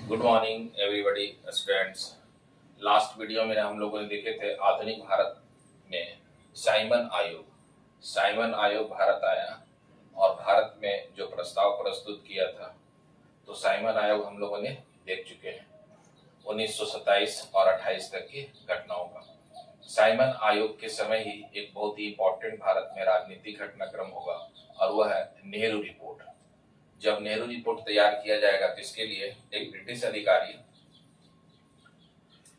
Good morning everybody students. Last video में हम लोगों ने देखे थे आधुनिक भारत में साइमन आयोग भारत आया और भारत में जो प्रस्ताव प्रस्तुत किया था, तो साइमन आयोग हम लोगों ने देख चुके हैं 1927 और 28 तक की घटनाओं का। साइमन आयोग के समय ही एक बहुत ही इंपॉर्टेंट भारत में राजनीतिक घटनाक्रम होगा और वह है नेहरू रिपोर्ट। जब नेहरू रिपोर्ट तैयार किया जाएगा तो इसके लिए एक ब्रिटिश अधिकारी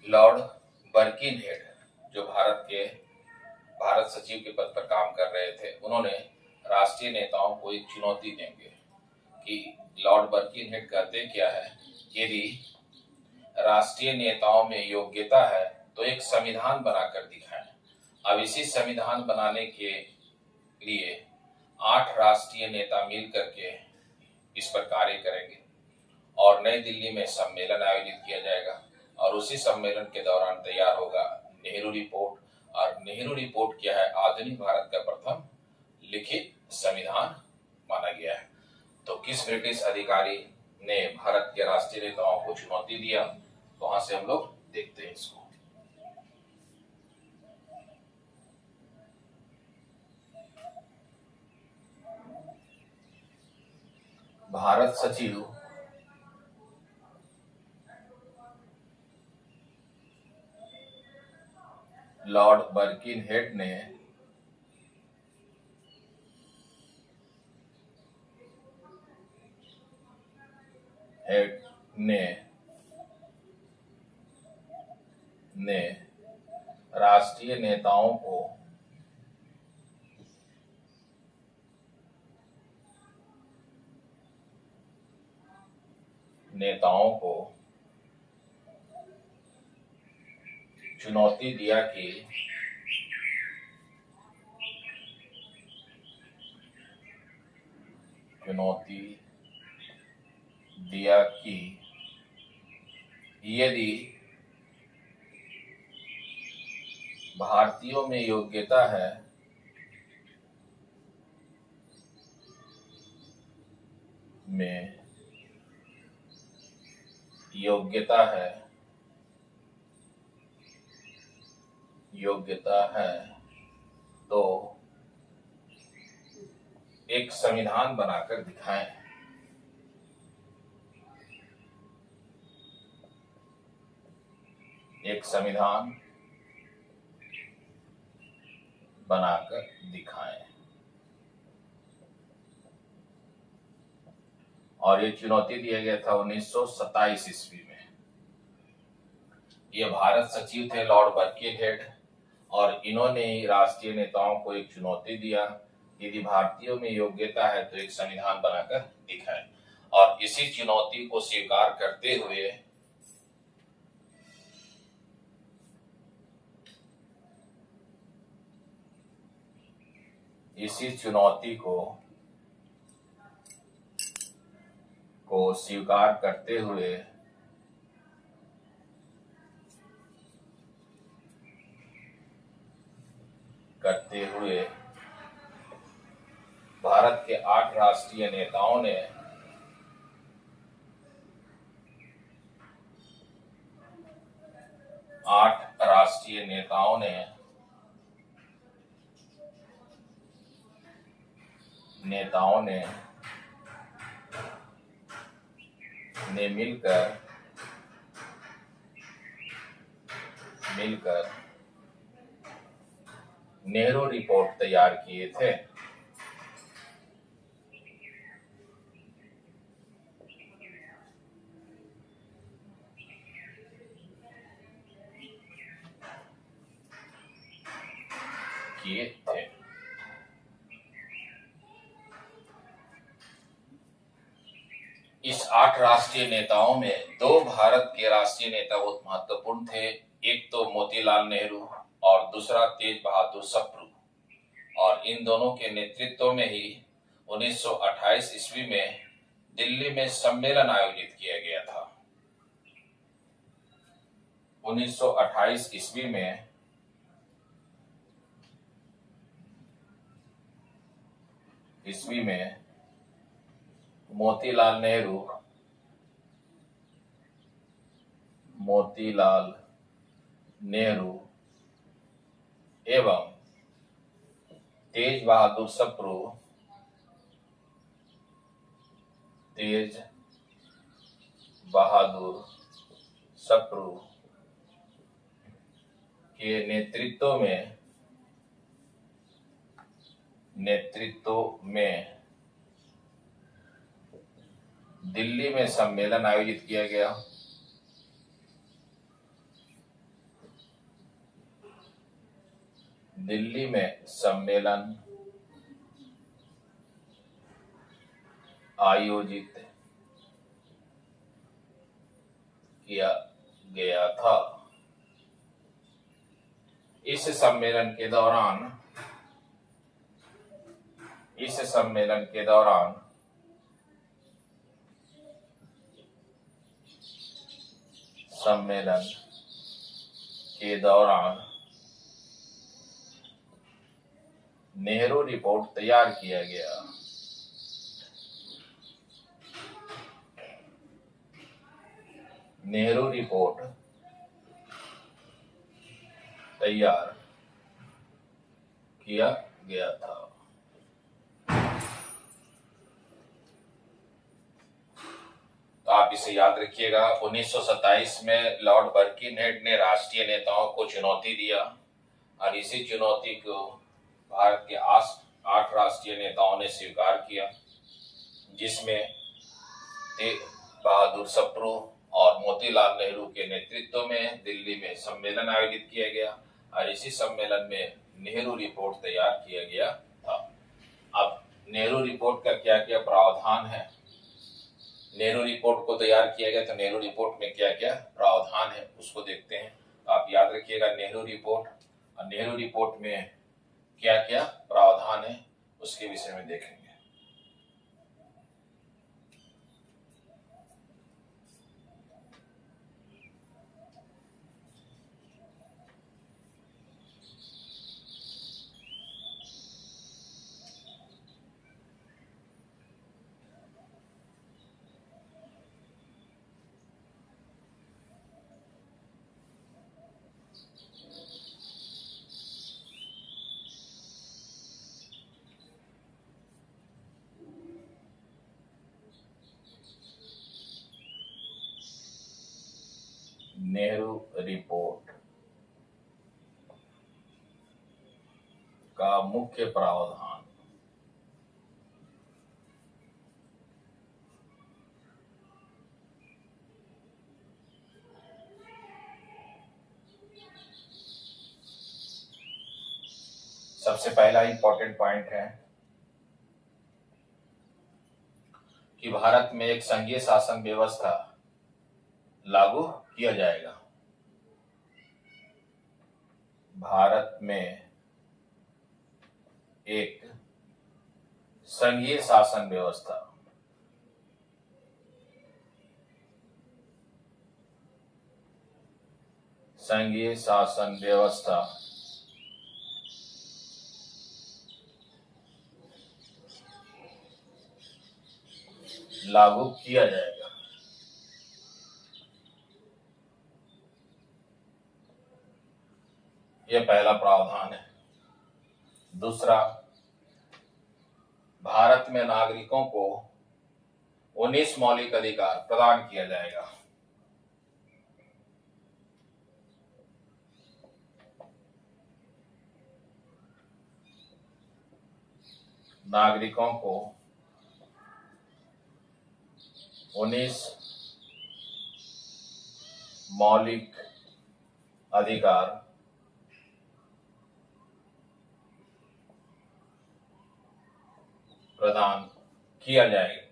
लॉर्ड बर्किनहेड, जो भारत सचिव के पद पर काम कर रहे थे, उन्होंने राष्ट्रीय नेताओं को एक चुनौती देंगे कि लॉर्ड बर्किनहेड कहते क्या है, यदि राष्ट्रीय नेताओं में योग्यता है तो एक संविधान बनाकर दिखाएं। अब इसी संविधान बनाने के लिए 8 राष्ट्रीय नेता मिल करके इस पर कार्य करेंगे और नई दिल्ली में सम्मेलन आयोजित किया जाएगा और उसी सम्मेलन के दौरान तैयार होगा नेहरू रिपोर्ट। और नेहरू रिपोर्ट क्या है, आधुनिक भारत का प्रथम लिखित संविधान माना गया है। तो किस ब्रिटिश अधिकारी ने भारत के राष्ट्रीय नेताओं को चुनौती दिया, वहां से हम लोग देखते हैं इसको। भारत सचिव लॉर्ड बर्किनहेड ने राष्ट्रीय नेताओं को चुनौती दिया कि यदि भारतीयों में योग्यता है तो एक संविधान बनाकर दिखाएं। एक संविधान बनाकर दिखाएं। और ये चुनौती दिया गया था 1927 ईस्वी में। ये भारत सचिव थे लॉर्ड बर्किनहेड और इन्होंने ही राष्ट्रीय नेताओं को एक चुनौती दिया, यदि भारतीयों में योग्यता है तो एक संविधान बनाकर दिखाएं। और इसी चुनौती को स्वीकार करते हुए स्वीकार करते हुए भारत के 8 राष्ट्रीय नेताओं ने मिलकर नेहरू रिपोर्ट तैयार किए थे। इस 8 राष्ट्रीय नेताओं में 2 भारत के राष्ट्रीय नेता बहुत महत्वपूर्ण थे। एक तो मोतीलाल नेहरू और दूसरा तेज बहादुर सप्रू। और इन दोनों के नेतृत्व में ही 1928 ईस्वी में दिल्ली में सम्मेलन आयोजित किया गया था। 1928 ईस्वी में मोतीलाल नेहरू मोतीलाल नेहरू एवं तेज बहादुर सप्रू के नेतृत्व में दिल्ली में सम्मेलन आयोजित किया गया। दिल्ली में सम्मेलन आयोजित किया गया था। इस सम्मेलन के दौरान नेहरू रिपोर्ट तैयार किया गया। नेहरू रिपोर्ट तैयार किया गया था। तो आप इसे याद रखिएगा। 1927 में लॉर्ड बर्किनहेड ने राष्ट्रीय नेताओं को चुनौती दिया और इसी चुनौती को भारत के 8 राष्ट्रीय नेताओं ने स्वीकार किया, जिसमें तेज बहादुर सप्रू और मोतीलाल नेहरू के नेतृत्व में दिल्ली में सम्मेलन आयोजित किया गया और इसी सम्मेलन में नेहरू रिपोर्ट तैयार किया गया था। अब नेहरू रिपोर्ट का क्या क्या प्रावधान है, नेहरू रिपोर्ट को तैयार किया गया तो नेहरू रिपोर्ट में क्या क्या प्रावधान है उसको देखते हैं। तो आप याद रखिएगा नेहरू रिपोर्ट, और नेहरू रिपोर्ट में क्या क्या प्रावधान है उसके विषय में देखेंगे। नेहरू रिपोर्ट का मुख्य प्रावधान। सबसे पहला इंपॉर्टेंट पॉइंट है कि भारत में एक संघीय शासन व्यवस्था लागू किया जाएगा। भारत में एक संघीय शासन व्यवस्था लागू किया जाएगा। यह पहला प्रावधान है। दूसरा, भारत में नागरिकों को 19 मौलिक अधिकार प्रदान किया जाएगा। नागरिकों को 19 मौलिक अधिकार प्रदान किया जाएगा।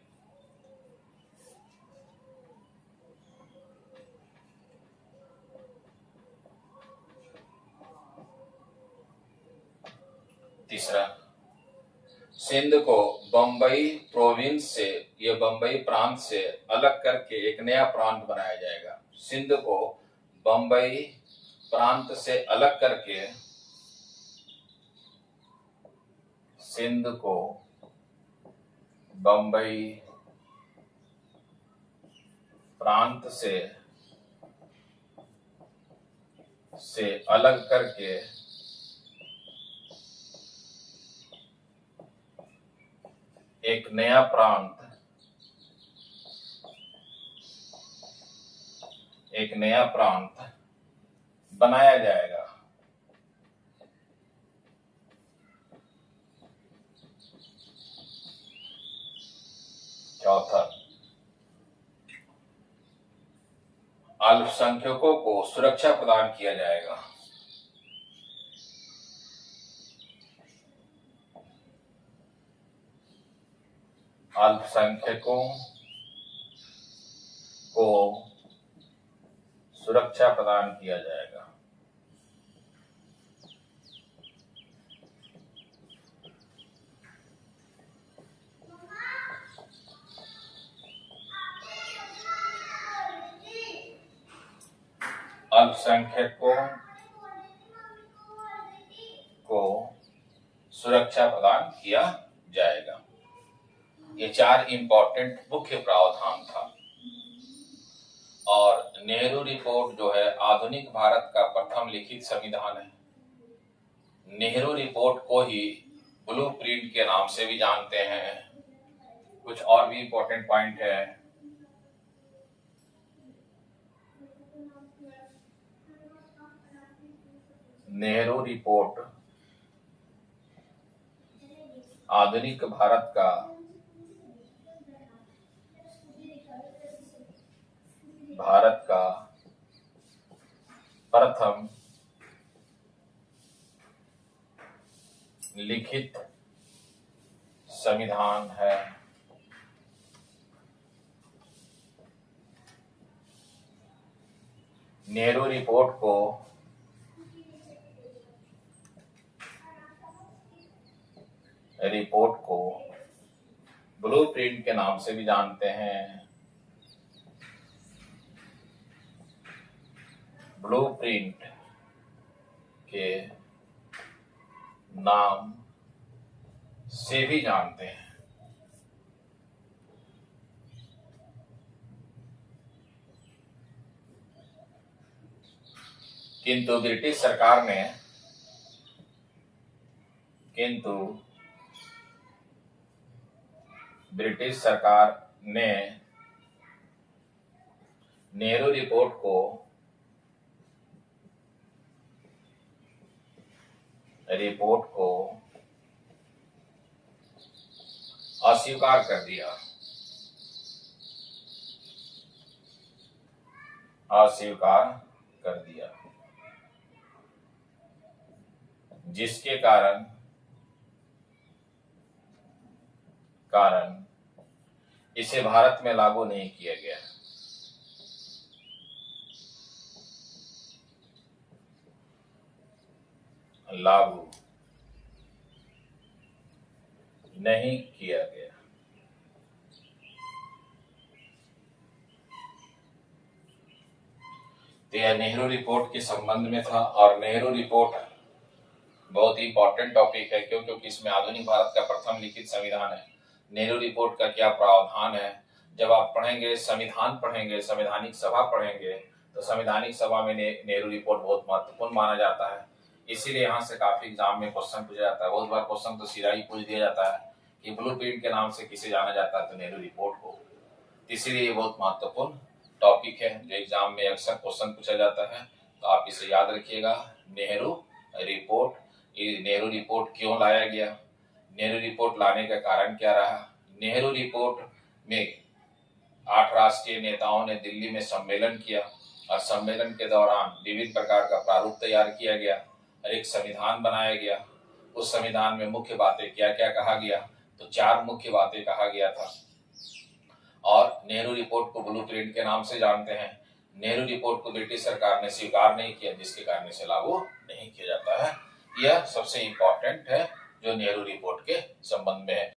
तीसरा, सिंध को बंबई प्रोविंस से या बंबई प्रांत से अलग करके एक नया प्रांत बनाया जाएगा। सिंध को बंबई प्रांत से अलग करके सिंध को बंबई प्रांत से से अलग करके एक नया प्रांत बनाया जाएगा। चौथा, अल्पसंख्यकों को सुरक्षा प्रदान किया जाएगा। अल्पसंख्यकों को सुरक्षा प्रदान किया जाएगा। अल्पसंख्यकों को सुरक्षा प्रदान किया जाएगा। ये 4 इंपॉर्टेंट मुख्य प्रावधान था। और नेहरू रिपोर्ट जो है आधुनिक भारत का प्रथम लिखित संविधान है। नेहरू रिपोर्ट को ही ब्लूप्रिंट के नाम से भी जानते हैं। कुछ और भी इंपॉर्टेंट पॉइंट है। नेहरू रिपोर्ट आधुनिक भारत का प्रथम लिखित संविधान है। नेहरू रिपोर्ट को ब्लूप्रिंट के नाम से भी जानते हैं। ब्लूप्रिंट के नाम से भी जानते हैं। किंतु ब्रिटिश सरकार ने नेहरू रिपोर्ट को अस्वीकार कर दिया। जिसके कारण इसे भारत में लागू नहीं किया गया। लागू नहीं किया गया। तो यह नेहरू रिपोर्ट के संबंध में था। और नेहरू रिपोर्ट बहुत ही इंपॉर्टेंट टॉपिक है क्योंकि इसमें आधुनिक भारत का प्रथम लिखित संविधान है। नेहरू रिपोर्ट का क्या प्रावधान है, जब आप पढ़ेंगे संवैधानिक सभा पढ़ेंगे तो संवैधानिक सभा में नेहरू रिपोर्ट बहुत महत्वपूर्ण माना जाता है। इसीलिए यहाँ से काफी एग्जाम में क्वेश्चन पूछा जाता है। बहुत बार क्वेश्चन तो सीधा ही पूछ दिया जाता है कि ब्लूप्रिंट के नाम से किसे जाना जाता है, तो नेहरू रिपोर्ट को। इसीलिए ये बहुत महत्वपूर्ण टॉपिक है जो एग्जाम में अक्सर क्वेश्चन पूछा जाता है। तो आप इसे याद रखिएगा। नेहरू रिपोर्ट क्यों लाया गया, नेहरू रिपोर्ट लाने का कारण क्या रहा। नेहरू रिपोर्ट में 8 राष्ट्रीय नेताओं ने दिल्ली में सम्मेलन किया और सम्मेलन के दौरान विभिन्न प्रकार का प्रारूप तैयार किया गया और एक संविधान बनाया गया। उस संविधान में मुख्य बातें क्या क्या कहा गया, तो 4 मुख्य बातें कहा गया था। और नेहरू रिपोर्ट को ब्लूप्रिंट के नाम से जानते हैं। नेहरू रिपोर्ट को ब्रिटिश सरकार ने स्वीकार नहीं किया, जिसके कारण इसे लागू नहीं किया जाता है। यह सबसे इंपॉर्टेंट है जो नेहरू रिपोर्ट के संबंध में है।